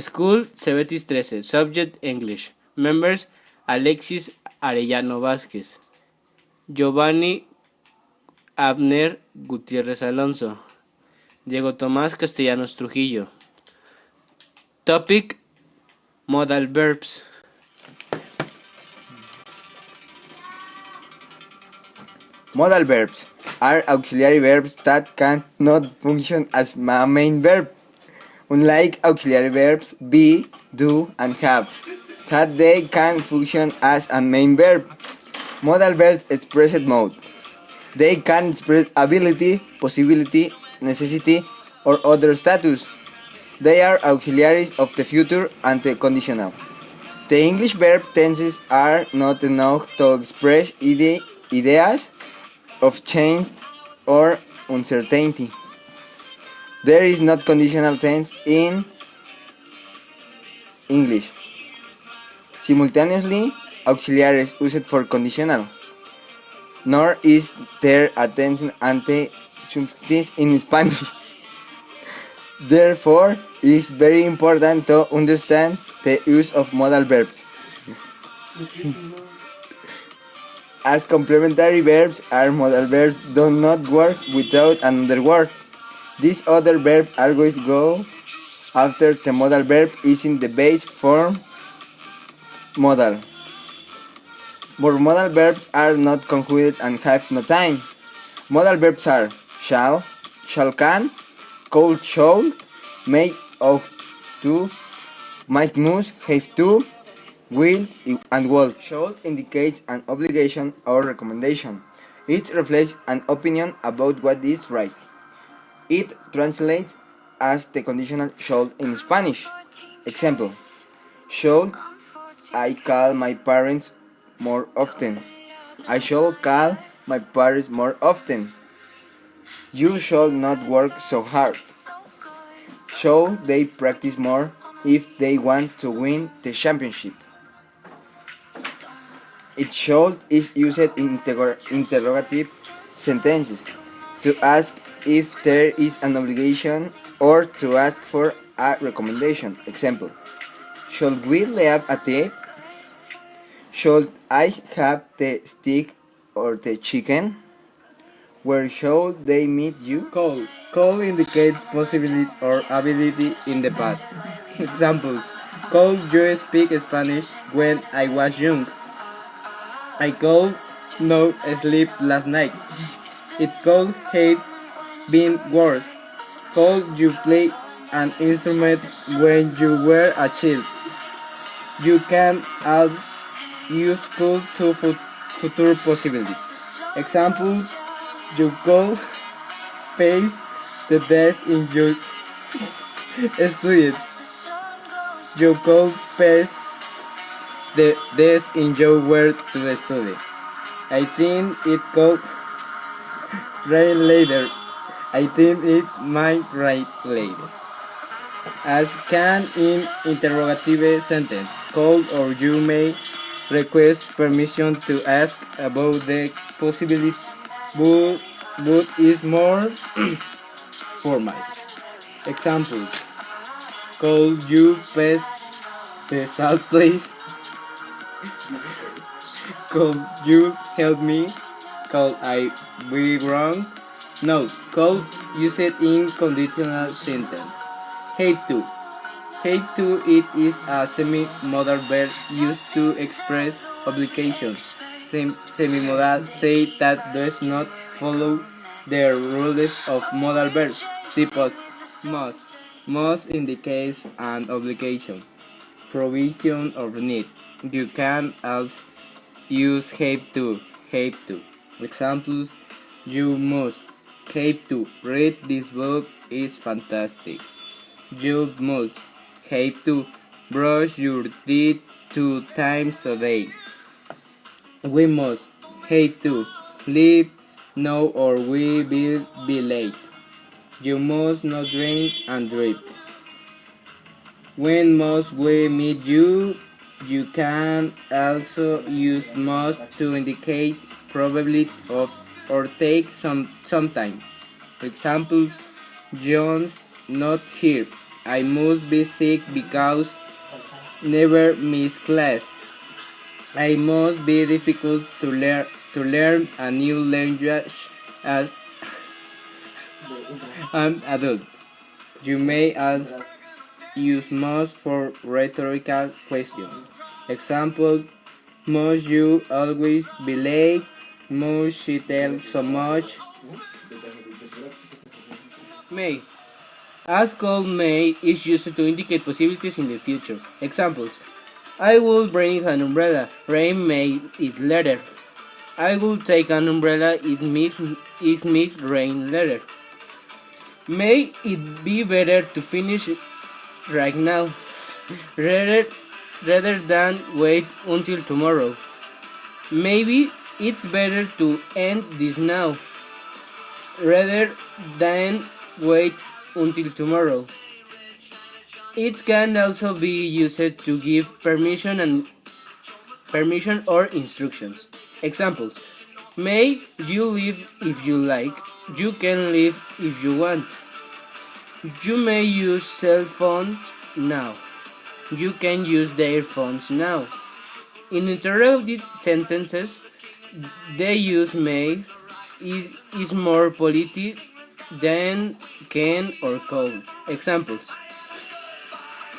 School Cebetis 13. Subject English. Members Alexis Arellano Vázquez, Giovanni Abner Gutiérrez Alonso, Diego Tomás Castellanos Trujillo. Topic: Modal verbs. Modal verbs are auxiliary verbs that cannot function as a main verb, unlike auxiliary verbs be, do, and have, that they can function as a main verb. Modal verbs express mode. They can express ability, possibility, necessity, or other status. They are auxiliaries of the future and the conditional. The English verb tenses are not enough to express ideas of change or uncertainty. There is not conditional tense in English. Simultaneously, auxiliaries used for conditional, nor is there a tense ante subjunctive in Spanish. Therefore, it is very important to understand the use of modal verbs. As complementary verbs are modal verbs do not work without another word. This other verb always goes after the modal verb is in the base form modal. But modal verbs are not conjugated and have no time. Modal verbs are shall can, could should, may ought to, might must, have to, will, and would. Should indicates an obligation or recommendation. It reflects an opinion about what is right. It translates as the conditional should in Spanish. Example: should I call my parents more often? I should call my parents more often. You should not work so hard. Should they practice more if they want to win the championship? It should is used in interrogative sentences to ask if there is an obligation or to ask for a recommendation. Example: should we leave a tip? Should I have the steak or the chicken? Where should they meet you? Could indicates possibility or ability in the past. Examples: could you speak Spanish when I was young? I could not sleep last night. It could have been worse. Could you play an instrument when you were a child? You can add use could to future possibilities. Examples: you could pass the test in your studied. You could pass the test in your work to study. I think it could rain later. I think it might rain later. As can in interrogative sentence, could or you may request permission to ask about the possibility, but is more formal. Examples: could you pass the salt please? Could you help me? Could I be wrong? No. Could use it in conditional sentence. Have to. Have to it is a semi-modal verb used to express obligations. Semi-modal say that does not follow the rules of modal verbs. See post. Must indicates an obligation, provision, or need. You can also use have to. Examples: you must have to read this book is fantastic. You must have to brush your teeth 2 times a day. We must have to leave now or we will be late. You must not drink and drive. When must we meet you? You can also use must to indicate probability of or take some time. Examples: John's not here. I must be sick because never miss class. I must be difficult to learn a new language as an adult. You may also use must for rhetorical questions. Example: must you always be late? Must she tell so much? May. As called may is used to indicate possibilities in the future. Examples: I will bring an umbrella. Rain may it later. I will take an umbrella. It may rain later. May it be better to finish it right now, rather rather than wait until tomorrow. Maybe it's better to end this now, rather than wait until tomorrow. It can also be used to give permission or instructions. Examples: may you leave if you like. You can leave if you want. You may use cell phones now. You can use their phones now. In interrogative sentences, they use may is more polite than can or could. Examples: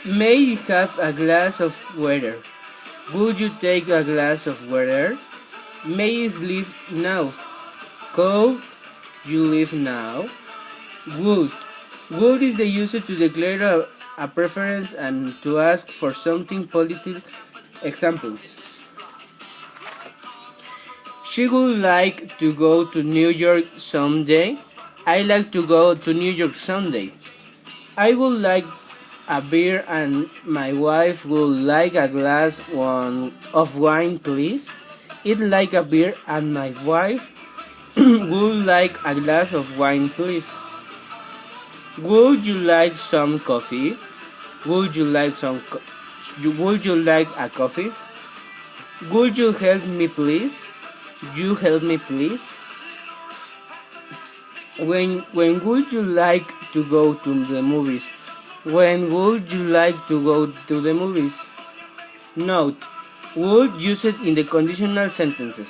may I have a glass of water. Would you take a glass of water? May I leave now. Could you leave now? Would. Would is the use to declare a preference and to ask for something positive. Examples: she would like to go to New York someday. I like to go to New York someday. I would like a beer and my wife would like a glass of wine, please. I'd like a beer and my wife would like a glass of wine, please. Would you like some coffee? Would you like Would you like a coffee? Would you help me, please? You help me, please. When would you like to go to the movies? When would you like to go to the movies? Note: would used in the conditional sentences.